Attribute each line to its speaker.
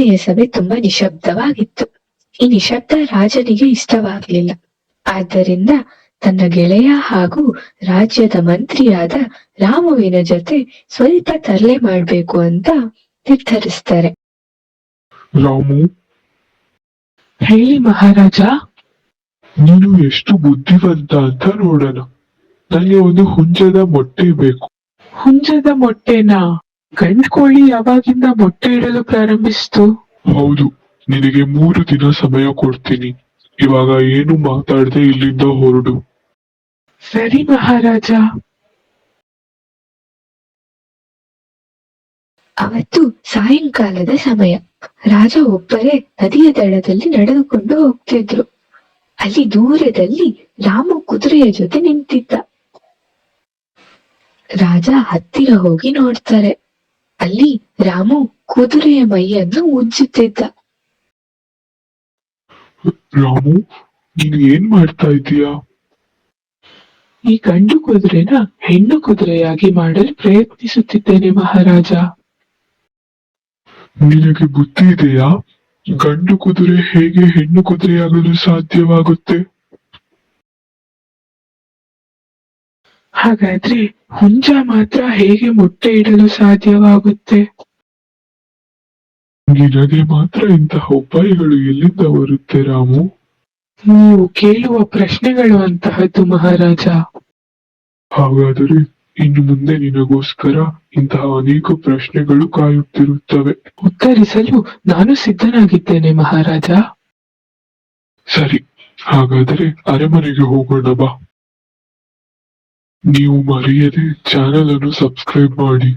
Speaker 1: ಅರಮನೆಯ ಸಭೆ ತುಂಬಾ ನಿಶಬ್ದವಾಗಿತ್ತು. ಈ ನಿಶಬ್ದ ರಾಜನಿಗೆ ಇಷ್ಟವಾಗಲಿಲ್ಲ. ಆದ್ದರಿಂದ ತನ್ನ ಗೆಳೆಯ ಹಾಗೂ ರಾಜ್ಯದ ಮಂತ್ರಿಯಾದ ರಾಮುವಿನ ಜೊತೆ ಸ್ವಲ್ಪ ತರಲೆ ಮಾಡ್ಬೇಕು ಅಂತ ನಿರ್ಧರಿಸ್ತಾರೆ.
Speaker 2: ರಾಮು,
Speaker 3: ಹೇಳಿ ಮಹಾರಾಜ.
Speaker 2: ನೀನು ಎಷ್ಟು ಬುದ್ಧಿವಂತ ಅಂತ ನೋಡೋಣ. ನನಗೆ ಒಂದು ಹುಂಜದ ಮೊಟ್ಟೆ ಬೇಕು.
Speaker 3: ಹುಂಜದ ಮೊಟ್ಟೆನಾ? ಗಂಡು ಕೋಳಿ ಯಾವಾಗಿಂದ ಮೊಟ್ಟೆ ಇಡಲು ಪ್ರಾರಂಭಿಸಿತು?
Speaker 2: ಹೌದು, ನಿನಗೆ 3 ದಿನ ಸಮಯ ಕೊಡ್ತೀನಿ. ಇವಾಗ ಏನು ಮಾತಾಡದೆ ಇಲ್ಲಿಂದ ಹೊರಡು.
Speaker 3: ಸರಿ ಮಹಾರಾಜ.
Speaker 1: ಅವತ್ತು ಸಾಯಂಕಾಲದ ಸಮಯ. ರಾಜ ಒಬ್ಬರೇ ನದಿಯ ದಡದಲ್ಲಿ ನಡೆದುಕೊಂಡು ಹೋಗ್ತಿದ್ರು. ಅಲ್ಲಿ ದೂರದಲ್ಲಿ ರಾಮು ಕುದುರೆಯ ಜೊತೆ ನಿಂತಿದ್ದ. ರಾಜ ಹತ್ತಿರ ಹೋಗಿ ನೋಡ್ತಾರೆ. ಅಲ್ಲಿ ರಾಮು ಕುದುರೆಯ ಮೈಯನ್ನು ಉಜ್ಜುತ್ತಿದ್ದ.
Speaker 2: ರಾಮು, ನೀನು ಏನ್ ಮಾಡ್ತಾ ಇದೀಯಾ?
Speaker 3: ಈ ಗಂಡು ಕುದುರೆನ ಹೆಣ್ಣು ಕುದುರೆಯಾಗಿ ಮಾಡಲು ಪ್ರಯತ್ನಿಸುತ್ತಿದ್ದೇನೆ ಮಹಾರಾಜ.
Speaker 2: ನಿನಗೆ ಬುದ್ಧಿ ಇದೆಯಾ? ಗಂಡು ಕುದುರೆ ಹೇಗೆ ಹೆಣ್ಣು ಕುದುರೆಯಾಗಲು ಸಾಧ್ಯವಾಗುತ್ತೆ?
Speaker 3: ಹಾಗಾದ್ರೆ ಹುಂಜ ಮಾತ್ರ ಹೇಗೆ ಮೊಟ್ಟೆ ಇಡಲು ಸಾಧ್ಯವಾಗುತ್ತೆ?
Speaker 2: ನಿನಗೆ ಮಾತ್ರ ಇಂತಹ ಉಪಾಯಗಳು ಎಲ್ಲಿಂದ ಬರುತ್ತೆ ರಾಮು?
Speaker 3: ನೀವು ಕೇಳುವ ಪ್ರಶ್ನೆಗಳು ಅಂತಹದ್ದು ಮಹಾರಾಜ.
Speaker 2: ಹಾಗಾದರೆ ಇನ್ನು ಮುಂದೆ ನಿನಗೋಸ್ಕರ ಇಂತಹ ಅನೇಕ ಪ್ರಶ್ನೆಗಳು ಕಾಯುತ್ತಿರುತ್ತವೆ.
Speaker 3: ಉತ್ತರಿಸಲು ನಾನು ಸಿದ್ಧನಾಗಿದ್ದೇನೆ ಮಹಾರಾಜ.
Speaker 2: ಸರಿ, ಹಾಗಾದರೆ ಅರಮನೆಗೆ ಹೋಗೋಣ ಬಾ. ನೀವು ಮರೆಯದೆ ಚಾನೆಲ್ ಅನ್ನು ಸಬ್ಸ್ಕ್ರೈಬ್ ಮಾಡಿ.